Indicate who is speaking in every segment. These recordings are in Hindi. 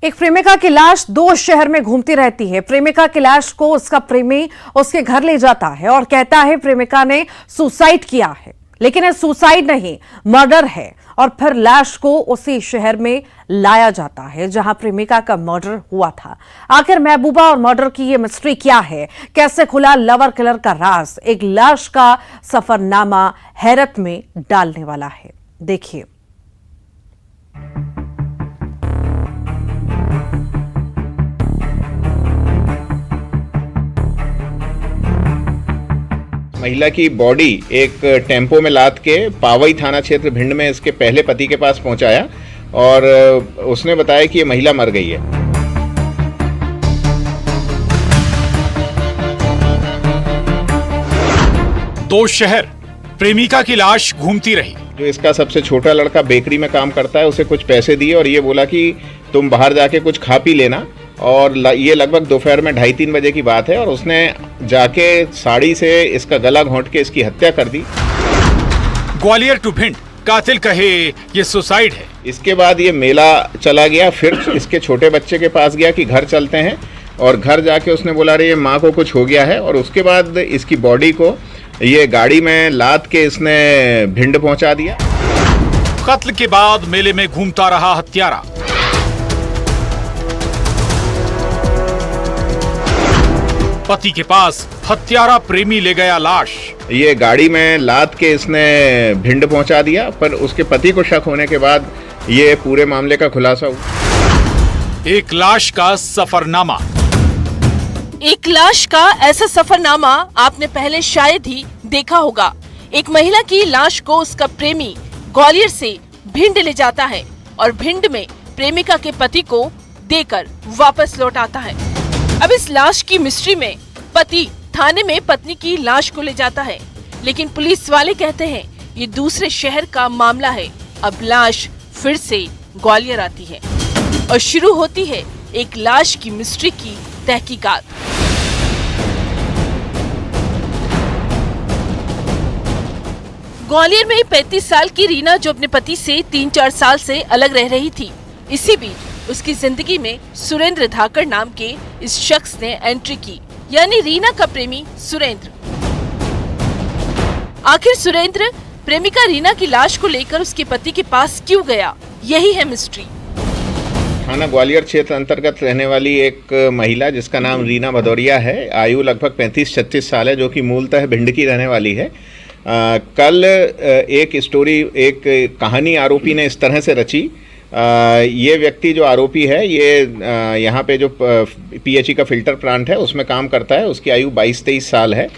Speaker 1: एक प्रेमिका की लाश 2 शहर में घूमती रहती है। प्रेमिका की लाश को उसका प्रेमी उसके घर ले जाता है और कहता है प्रेमिका ने सुसाइड किया है, लेकिन यह सुसाइड नहीं, मर्डर है। और फिर लाश को उसी शहर में लाया जाता है जहां प्रेमिका का मर्डर हुआ था। आखिर महबूबा और मर्डर की ये मिस्ट्री क्या है? कैसे खुला लवर किलर का राज? एक लाश का सफरनामा हैरत में डालने वाला है। देखिए।
Speaker 2: महिला की बॉडी एक टेम्पो में लाद के पावई थाना क्षेत्र भिंड में इसके पहले पति के पास पहुंचाया और उसने बताया कि ये महिला मर गई है।
Speaker 3: दो शहर, प्रेमिका की लाश घूमती रही।
Speaker 2: जो इसका सबसे छोटा लड़का बेकरी में काम करता है, उसे कुछ पैसे दिए और ये बोला कि तुम बाहर जाके कुछ खा पी लेना। और ये लगभग दोपहर में 2:30-3 बजे की बात है और उसने जाके साड़ी से इसका गला घोंट के इसकी हत्या कर दी।
Speaker 3: ग्वालियर टू भिंड, कातिल कहे ये सुसाइड है।
Speaker 2: इसके बाद ये मेला चला गया, फिर इसके छोटे बच्चे के पास गया कि घर चलते हैं, और घर जाके उसने बोला रे माँ को कुछ हो गया है। और उसके बाद इसकी बॉडी को ये गाड़ी में लाद के इसने भिंड पहुंचा दिया।
Speaker 3: कत्ल के बाद मेले में घूमता रहा हत्यारा। पति के पास हत्यारा प्रेमी ले गया लाश।
Speaker 2: ये गाड़ी में लाद के इसने भिंड पहुंचा दिया, पर उसके पति को शक होने के बाद ये पूरे मामले का खुलासा हुआ।
Speaker 3: एक लाश का सफरनामा।
Speaker 4: एक लाश का ऐसा सफरनामा आपने पहले शायद ही देखा होगा। एक महिला की लाश को उसका प्रेमी ग्वालियर से भिंड ले जाता है और भिंड में प्रेमिका के पति को देकर वापस लौट आता है। अब इस लाश की मिस्ट्री में पति थाने में पत्नी की लाश को ले जाता है, लेकिन पुलिस वाले कहते हैं ये दूसरे शहर का मामला है। अब लाश फिर से ग्वालियर आती है और शुरू होती है एक लाश की मिस्ट्री की तहकीकात। ग्वालियर में 35 साल की रीना जो अपने पति से 3-4 साल से अलग रह रही थी, इसी बीच उसकी जिंदगी में सुरेंद्र धाकड़ नाम के इस शख्स ने एंट्री की, यानी रीना का प्रेमी सुरेंद्र। आखिर सुरेंद्र प्रेमिका रीना की लाश को लेकर उसके पति के पास क्यों गया, यही है मिस्ट्री।
Speaker 2: थाना ग्वालियर क्षेत्र अंतर्गत रहने वाली एक महिला जिसका नाम रीना भदौरिया है, आयु लगभग 35-36 साल है, जो कि मूलतः भिंड की रहने वाली है। कल एक कहानी आरोपी ने इस तरह से रची। ये व्यक्ति जो आरोपी है, ये यहाँ पे जो पीएचई का फिल्टर प्लांट है उसमें काम करता है। उसकी आयु 22-23 साल है।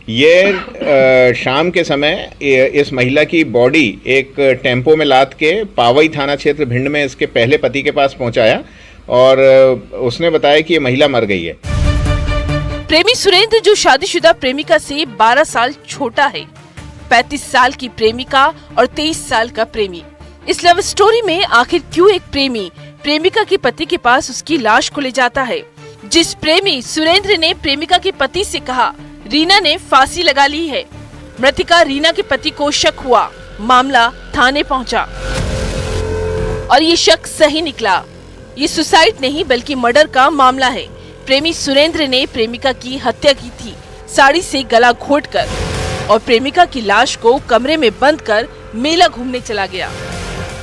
Speaker 2: ये शाम के समय इस महिला की बॉडी एक टेम्पो में लाद के पावई थाना क्षेत्र भिंड में इसके पहले पति के पास पहुंचाया और उसने बताया कि ये महिला मर गई है।
Speaker 4: प्रेमी सुरेंद्र जो शादीशुदा प्रेमिका से 12 साल छोटा है, 35 साल की प्रेमिका और 23 साल का प्रेमी। इस लव स्टोरी में आखिर क्यों एक प्रेमी प्रेमिका के पति के पास उसकी लाश को ले जाता है? जिस प्रेमी सुरेंद्र ने प्रेमिका के पति से कहा रीना ने फांसी लगा ली है, मृतिका रीना के पति को शक हुआ, मामला थाने पहुंचा और ये शक सही निकला। ये सुसाइड नहीं बल्कि मर्डर का मामला है। प्रेमी सुरेंद्र ने प्रेमिका की हत्या की थी, साड़ी से गला घोंटकर, और प्रेमिका की लाश को कमरे में बंद कर मेला घूमने चला गया।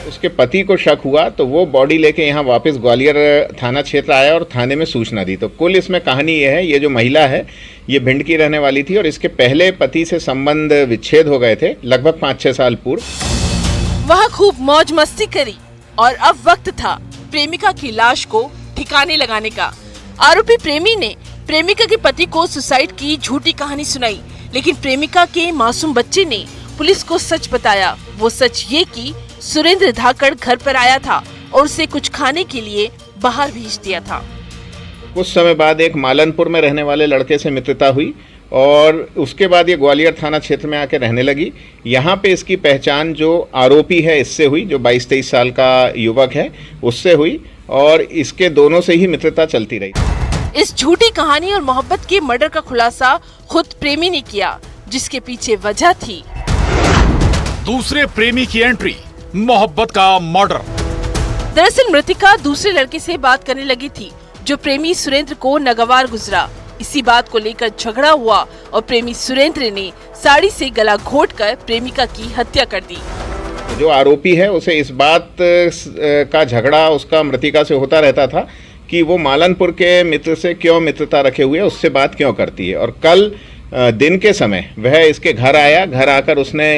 Speaker 2: उसके पति को शक हुआ तो वो बॉडी लेके यहाँ वापस ग्वालियर थाना क्षेत्र आया और थाने में सूचना दी। तो कुल इसमें कहानी ये है, ये जो महिला है ये भिंड की रहने वाली थी और इसके पहले पति से संबंध विच्छेद हो गए थे लगभग 5-6 साल पूर्व।
Speaker 4: वहाँ खूब मौज मस्ती करी और अब वक्त था प्रेमिका की लाश को ठिकाने लगाने का। आरोपी प्रेमी ने प्रेमिका के पति को सुसाइड की झूठी कहानी सुनाई, लेकिन प्रेमिका के मासूम बच्चे ने पुलिस को सच बताया। वो सच ये कि सुरेंद्र धाकड़ घर पर आया था और उसे कुछ खाने के लिए बाहर भेज दिया था।
Speaker 2: कुछ समय बाद एक मालनपुर में रहने वाले लड़के से मित्रता हुई और उसके बाद ये ग्वालियर थाना क्षेत्र में आके रहने लगी। यहाँ पे इसकी पहचान जो आरोपी है इससे हुई, जो 22-23 साल का युवक है उससे हुई, और इसके दोनों से ही मित्रता चलती रही।
Speaker 4: इस झूठी कहानी और मोहब्बत के मर्डर का खुलासा खुद प्रेमी ने किया, जिसके पीछे वजह थी
Speaker 3: दूसरे प्रेमी की एंट्री, मोहब्बत का मर्डर।
Speaker 4: दरअसल मृतिका दूसरे लड़के से बात करने लगी थी, जो प्रेमी सुरेंद्र को नागवार गुजरा। इसी बात को लेकर झगड़ा हुआ और प्रेमी सुरेंद्र ने साड़ी से गला घोंटकर प्रेमिका की हत्या कर दी।
Speaker 2: जो आरोपी है उसे इस बात का झगड़ा उसका मृतिका से होता रहता था कि वो मालनपुर के मित्र से क्यों मित्रता रखे हुए, उससे बात क्यों करती है। और कल दिन के समय वह इसके घर आया। घर आकर उसने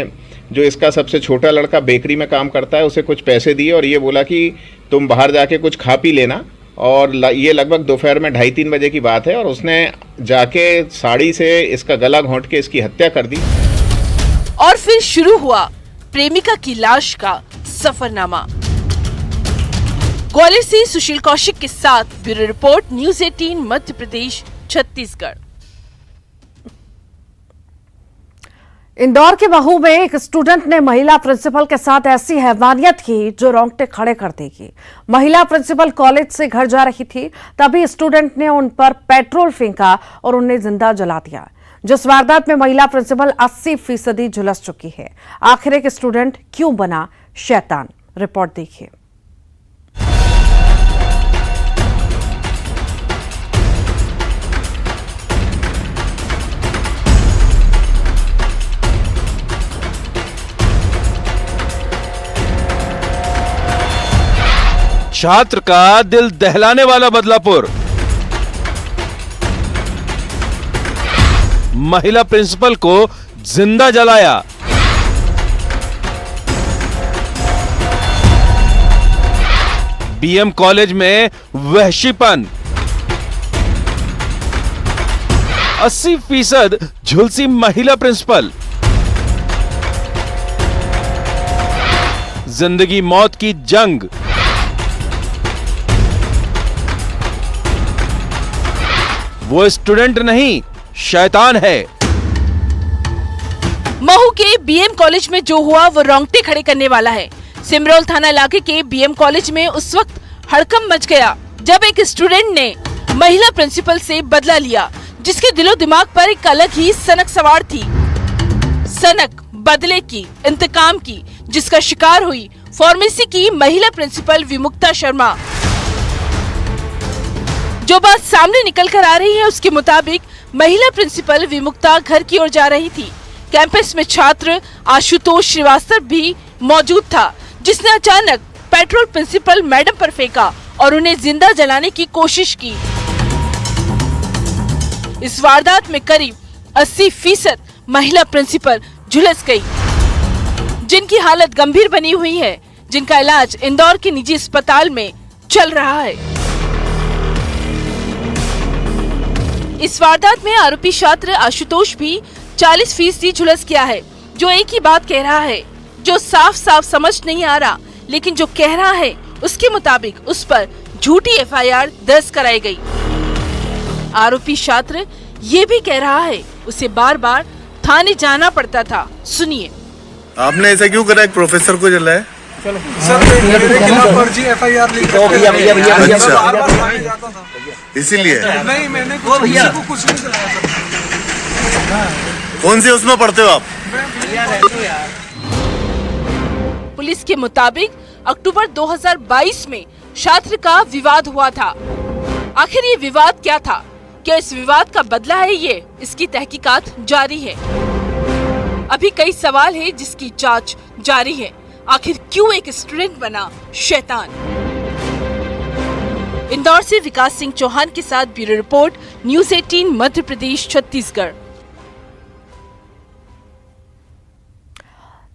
Speaker 2: जो इसका सबसे छोटा लड़का बेकरी में काम करता है उसे कुछ पैसे दिए और ये बोला कि तुम बाहर जाके कुछ खा पी लेना। और ये लगभग दोपहर में 2:30-3 बजे की बात है और उसने जाके साड़ी से इसका गला घोंट के इसकी हत्या कर दी।
Speaker 4: और फिर शुरू हुआ प्रेमिका की लाश का सफरनामा। ग्वालियर से सुशील कौशिक के साथ bureau report, news 18 Madhya Pradesh, Chhattisgarh.
Speaker 1: Indore के महू में एक स्टूडेंट ने महिला प्रिंसिपल के साथ ऐसी हैवानियत की जो रोंगटे खड़े कर देगी। महिला प्रिंसिपल कॉलेज से घर जा रही थी, तभी स्टूडेंट ने उन पर पेट्रोल फेंका और उन्हें जिंदा जला दिया। जिस वारदात में महिला प्रिंसिपल 80% झुलस चुकी है। आखिर एक स्टूडेंट क्यों बना शैतान, रिपोर्ट देखिए।
Speaker 5: छात्र का दिल दहलाने वाला बदलापुर। महिला प्रिंसिपल को जिंदा जलाया। बीएम कॉलेज में वहशीपन। 80% झुलसी महिला प्रिंसिपल। जिंदगी मौत की जंग। वो स्टूडेंट नहीं, शैतान है।
Speaker 4: महू के बीएम कॉलेज में जो हुआ वो रोंगटे खड़े करने वाला है। सिमरोल थाना इलाके के बीएम कॉलेज में उस वक्त हड़कंप मच गया जब एक स्टूडेंट ने महिला प्रिंसिपल से बदला लिया, जिसके दिलो दिमाग पर एक अलग ही सनक सवार थी। सनक बदले की, इंतकाम की, जिसका शिकार हुई फार्मेसी की महिला प्रिंसिपल विमुक्ता शर्मा। जो बात सामने निकल कर आ रही है उसके मुताबिक महिला प्रिंसिपल विमुक्ता घर की ओर जा रही थी। कैंपस में छात्र आशुतोष श्रीवास्तव भी मौजूद था, जिसने अचानक पेट्रोल प्रिंसिपल मैडम पर फेंका और उन्हें जिंदा जलाने की कोशिश की। इस वारदात में करीब 80% महिला प्रिंसिपल झुलस गई, जिनकी हालत गंभीर बनी हुई है, जिनका इलाज इंदौर के निजी अस्पताल में चल रहा है। इस वारदात में आरोपी छात्र आशुतोष भी 40% झुलस गया है, जो एक ही बात कह रहा है, जो साफ साफ समझ नहीं आ रहा, लेकिन जो कह रहा है उसके मुताबिक उस पर झूठी एफआईआर दर्ज कराई गई। आरोपी छात्र ये भी कह रहा है उसे बार बार थाने जाना पड़ता था। सुनिए।
Speaker 6: आपने ऐसा क्यों करा, एक प्रोफेसर को जलाया?
Speaker 7: सर मेरे खिलाफ फर्जी एफआईआर
Speaker 6: इसीलिए
Speaker 7: नहीं, मैंने किसी को कुछ नहीं कराया सर।
Speaker 6: कौन से उसमें पढ़ते हो आप?
Speaker 4: पुलिस के मुताबिक अक्टूबर 2022 में छात्र का विवाद हुआ था। आखिर ये विवाद क्या था? क्या इस विवाद का बदला है ये? इसकी तहकीकात जारी है। अभी कई सवाल है जिसकी जांच जारी है। आखिर क्यों एक स्टूडेंट बना शैतान? इंदौर से विकास सिंह चौहान के साथ bureau report, news 18 Madhya Pradesh, Chhattisgarh.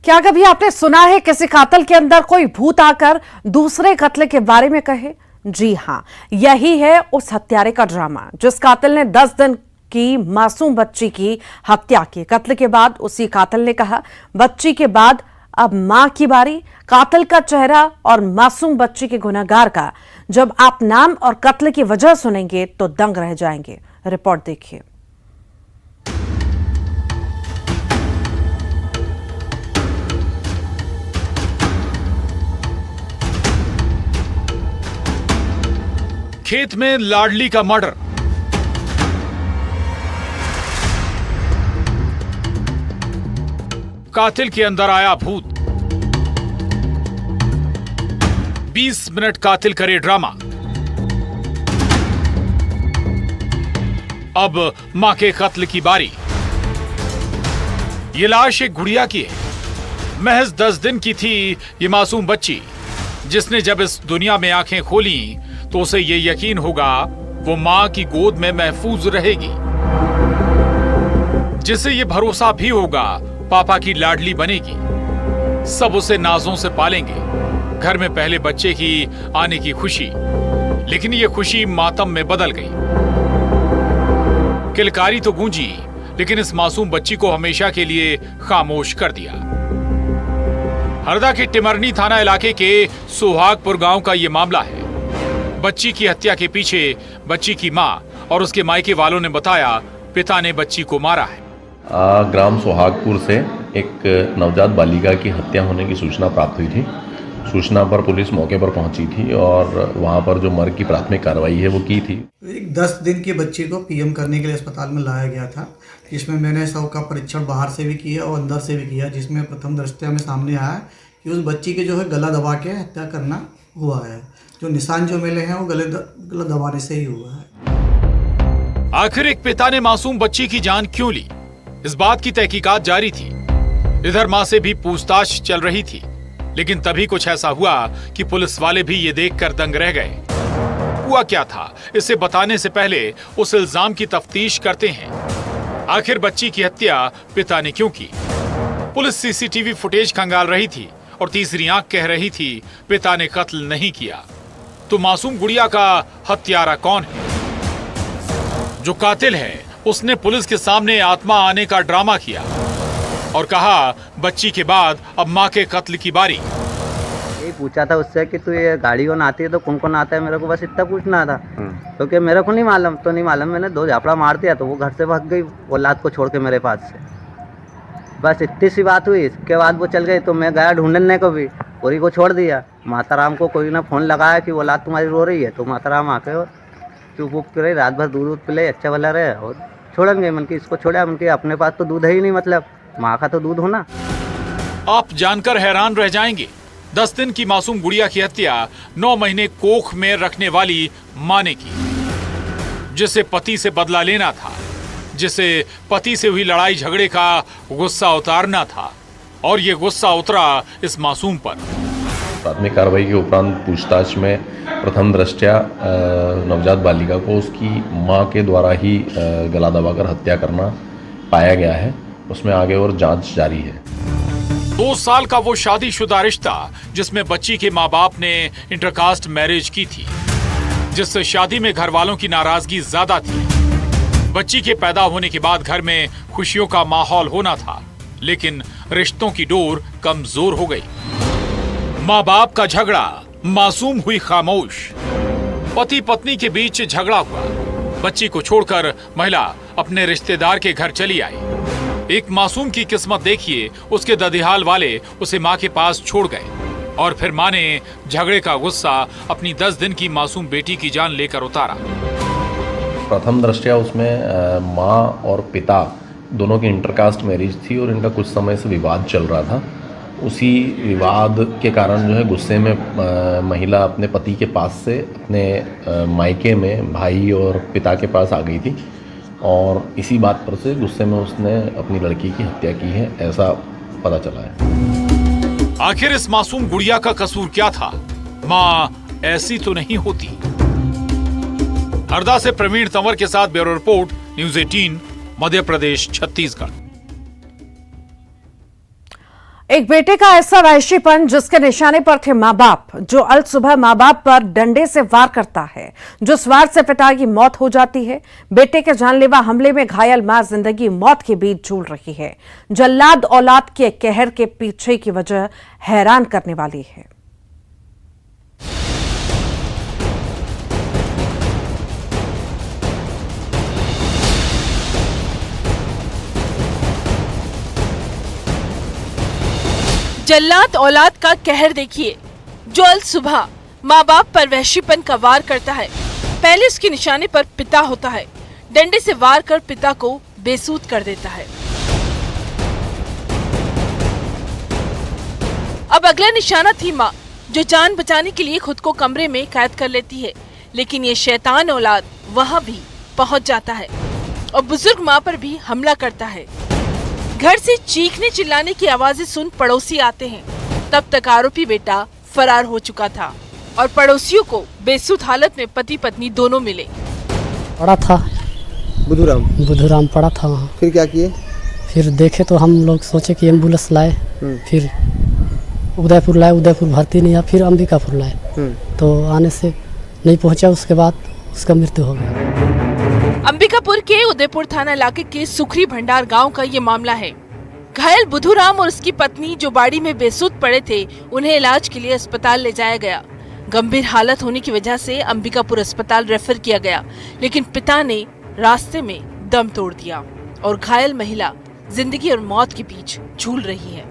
Speaker 1: क्या कभी आपने सुना है किसी कातिल के अंदर कोई भूत आकर दूसरे कत्ल के बारे में कहे? जी हां, यही है उस हत्यारे का ड्रामा, जिस कातिल ने 10 दिन की मासूम बच्ची की हत्या की। कत्ल के बाद उसी कातिल ने कहा, बच्ची के बाद अब मां की बारी। कातिल का चेहरा और मासूम बच्ची के गुनहगार का जब आप नाम और कत्ल की वजह सुनेंगे तो दंग रह जाएंगे। रिपोर्ट देखिए।
Speaker 3: खेत में लाडली का मर्डर। कातिल के अंदर आया भूत। 20 मिनट कातिल करे ड्रामा। अब मां के कत्ल की बारी। ये लाश एक गुड़िया की है। महज 10 दिन की थी ये मासूम बच्ची, जिसने जब इस दुनिया में आंखें खोली तो उसे ये यकीन होगा वो मां की गोद में महफूज रहेगी, जिसे ये भरोसा भी होगा पापा की लाडली बनेगी। सब उसे नाजों से पालेंगे। घर में पहले बच्चे की आने की खुशी, लेकिन ये खुशी मातम में बदल गई। किलकारी तो गूंजी, लेकिन इस मासूम बच्ची को हमेशा के लिए खामोश कर दिया। हरदा के टिमरनी थाना इलाके के सुहागपुर गांव का ये मामला है। बच्ची की हत्या के पीछे बच्ची की मां और उसके मायके वालों ने बताया पिता ने बच्ची को मारा है।
Speaker 8: ग्राम सुहागपुर से एक नवजात बालिका की हत्या होने की सूचना प्राप्त हुई थी। सूचना पर पुलिस मौके पर पहुंची थी और वहां पर जो मर्ग की प्राथमिक कार्रवाई है वो की थी।
Speaker 9: एक 10 दिन की बच्ची को पीएम करने के लिए अस्पताल में लाया गया था, जिसमें मैंने शव का परीक्षण बाहर से भी किया और अंदर से भी किया, जिसमें प्रथम दृष्टया में सामने आया कि उस बच्ची के जो है गला दबा के हत्या करना हुआ है। जो निशान जो मिले हैं वो गला दबाने से ही हुआ है।
Speaker 3: आखिर एक पिता ने मासूम बच्ची की जान क्यों ली, इस बात की तहकीकात जारी थी। इधर मां से भी पूछताछ चल रही थी, लेकिन तभी कुछ ऐसा हुआ कि पुलिस वाले भी ये देखकर दंग रह गए। हुआ क्या था, इसे बताने से पहले उस इल्जाम की तफ्तीश करते हैं। आखिर बच्ची की हत्या पिता ने क्यों की? पुलिस सीसीटीवी फुटेज खंगाल रही थी और तीसरी आंख कह रही थी पिता ने कत्ल नहीं किया। तो मासूम गुड़िया का हत्यारा कौन है? जो कातिल है उसने पुलिस के सामने आत्मा आने का ड्रामा किया और कहा बच्ची के बाद अब मां के कत्ल की बारी।
Speaker 10: यही पूछा था उससे कि तू ये गाड़ी कौन आती है तो कौन कौन आता है, मेरे को बस इतना पूछना था। क्योंकि मेरे को नहीं मालूम, मैंने 2 झापड़ा मार दिया तो वो घर से भाग गई औलाद को छोड़ के मेरे पास से। बस इतनी सी बात हुई। इसके बाद वो चल गई तो मैं गया ढूंढने को भी, पूरी को छोड़ दिया। माताराम को कोई ना फोन लगाया कि औलाद तुम्हारी रो रही है, तो माताराम आके और चुप वुप करे, रात भर दूध पिले, अच्छा भला रहे और छोड़न गए। मन की इसको छोड़ा, मन की अपने पास तो दूध है ही नहीं, मतलब माँ का तो दूध होना।
Speaker 3: आप जानकर हैरान रह जाएंगे, 10 दिन की मासूम गुड़िया की हत्या 9 महीने कोख में रखने वाली मां ने की, जिसे पति से बदला लेना था, जिसे पति से हुई लड़ाई झगड़े का गुस्सा उतारना था, और ये गुस्सा उतरा इस मासूम पर।
Speaker 8: प्राथमिक कार्रवाई के उपरांत पूछताछ में प्रथम दृष्टया नवजात बालिका को उसकी मां के द्वारा ही गला दबाकर हत्या करना पाया गया है। उसमें आगे और जांच जारी है।
Speaker 3: 2 साल का वो शादीशुदा रिश्ता जिसमें बच्ची के माँ बाप ने इंटरकास्ट मैरिज की थी, जिससे शादी में घर वालों की नाराजगी ज्यादा थी। बच्ची के पैदा होने के बाद घर में खुशियों का माहौल होना था, लेकिन रिश्तों की डोर कमजोर हो गई। माँ बाप का झगड़ा, मासूम हुई खामोश। पति पत्नी के बीच झगड़ा हुआ। बच्ची को छोड़कर महिला अपने रिश्तेदार के घर चली आई। एक मासूम की किस्मत देखिए, उसके ददिहाल वाले उसे माँ के पास छोड़ गए और फिर माँ ने झगड़े का गुस्सा अपनी 10 दिन की मासूम बेटी की जान लेकर उतारा।
Speaker 8: प्रथम दृष्टया उसमें माँ और पिता दोनों की इंटरकास्ट मैरिज थी और इनका कुछ समय से विवाद चल रहा था। उसी विवाद के कारण जो है गुस्से में महिला अपने पति के पास से अपने मायके में भाई और पिता के पास आ गई थी और इसी बात पर से गुस्से में उसने अपनी लड़की की हत्या की है, ऐसा पता चला है।
Speaker 3: आखिर इस मासूम गुड़िया का कसूर क्या था? माँ ऐसी तो नहीं होती। हरदा से प्रवीण तंवर के साथ bureau report, news 18, Madhya Pradesh, Chhattisgarh.
Speaker 1: एक बेटे का ऐसा वहशीपन जिसके निशाने पर थे मां बाप, जो अल सुबह मां बाप पर डंडे से वार करता है, जिस वार से पिता की मौत हो जाती है। बेटे के जानलेवा हमले में घायल मां जिंदगी मौत के बीच झूल रही है। जल्लाद औलाद के कहर के पीछे की वजह हैरान करने वाली है।
Speaker 4: जल्लाद औलाद का कहर देखिए, जो अल सुबह माँ बाप पर वहशीपन का वार करता है। पहले उसके निशाने पर पिता होता है, डंडे से वार कर पिता को बेसूध कर देता है। अब अगला निशाना थी माँ, जो जान बचाने के लिए खुद को कमरे में कैद कर लेती है, लेकिन ये शैतान औलाद वहाँ भी पहुँच जाता है और बुजुर्ग माँ पर भी हमला करता है। घर से चीखने चिल्लाने की आवाजें सुन पड़ोसी आते हैं। तब तक आरोपी बेटा फरार हो चुका था और पड़ोसियों को बेसुध हालत में पति पत्नी दोनों मिले।
Speaker 11: पड़ा था बुधुराम पड़ा था वहाँ।
Speaker 12: फिर क्या किए?
Speaker 11: फिर देखे तो हम लोग सोचे कि एम्बुलेंस लाए, फिर उदयपुर लाए, उदयपुर भर्ती नहीं आया, फिर अंबिकापुर लाए तो आने से नहीं पहुंचा, उसके बाद उसका मृत्यु हो गया।
Speaker 4: अंबिकापुर के उदयपुर थाना इलाके के सुखरी भंडार गांव का ये मामला है। घायल बुधुराम और उसकी पत्नी जो बाड़ी में बेसुध पड़े थे, उन्हें इलाज के लिए अस्पताल ले जाया गया। गंभीर हालत होने की वजह से अंबिकापुर अस्पताल रेफर किया गया, लेकिन पिता ने रास्ते में दम तोड़ दिया और घायल महिला जिंदगी और मौत के बीच झूल रही है।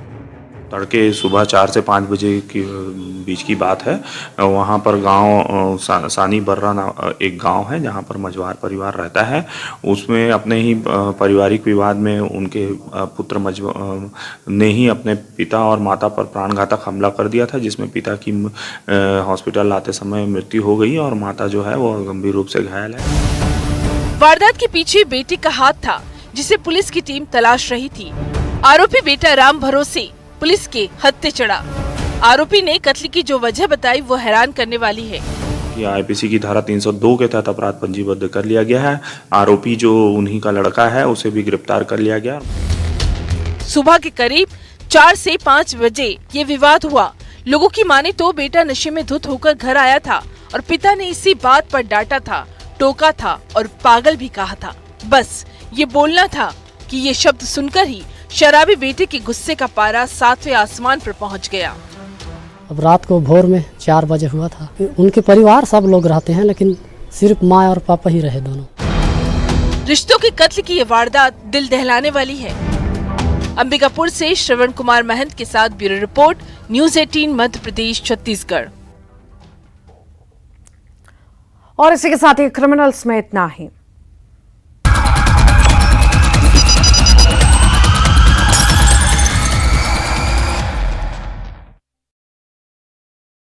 Speaker 13: तड़के सुबह 4 से 5 बजे की बीच की बात है। वहाँ पर गांव सानी बर्रा एक गांव है जहाँ पर मझवार परिवार रहता है। उसमें अपने ही पारिवारिक विवाद में उनके पुत्र ने ही अपने पिता और माता पर प्राणघातक हमला कर दिया था, जिसमें पिता की हॉस्पिटल लाते समय मृत्यु हो गई और माता जो है वो गंभीर रूप से घायल है।
Speaker 4: वारदात के पीछे बेटे का हाथ था, जिसे पुलिस की टीम तलाश रही थी। आरोपी बेटा राम भरोसे पुलिस के हत्थे चढ़ा। आरोपी ने कत्ल की जो वजह बताई वो हैरान करने वाली है।
Speaker 13: आईपीसी की धारा 302 के तहत अपराध पंजीबद्ध कर लिया गया है। आरोपी जो उन्हीं का लड़का है उसे भी गिरफ्तार कर लिया गया।
Speaker 4: सुबह के करीब 4 से 5 बजे ये विवाद हुआ। लोगों की माने तो बेटा नशे में धुत होकर घर आया था और पिता ने इसी बात पर डांटा था, टोका था और पागल भी कहा था। बस ये बोलना था कि ये शब्द सुनकर ही शराबी बेटे के गुस्से का पारा 7वें आसमान पर पहुंच गया।
Speaker 11: अब रात को भोर में 4 बजे हुआ था। उनके परिवार सब लोग रहते हैं, लेकिन सिर्फ माँ और पापा ही रहे दोनों।
Speaker 4: रिश्तों के कत्ल की ये वारदात दिल दहलाने वाली है। अंबिकापुर से श्रवण कुमार महंत के साथ bureau report, news 18 Madhya Pradesh Chhattisgarh.
Speaker 1: और इसी के साथ ही क्रिमिनल्स में इतना ही।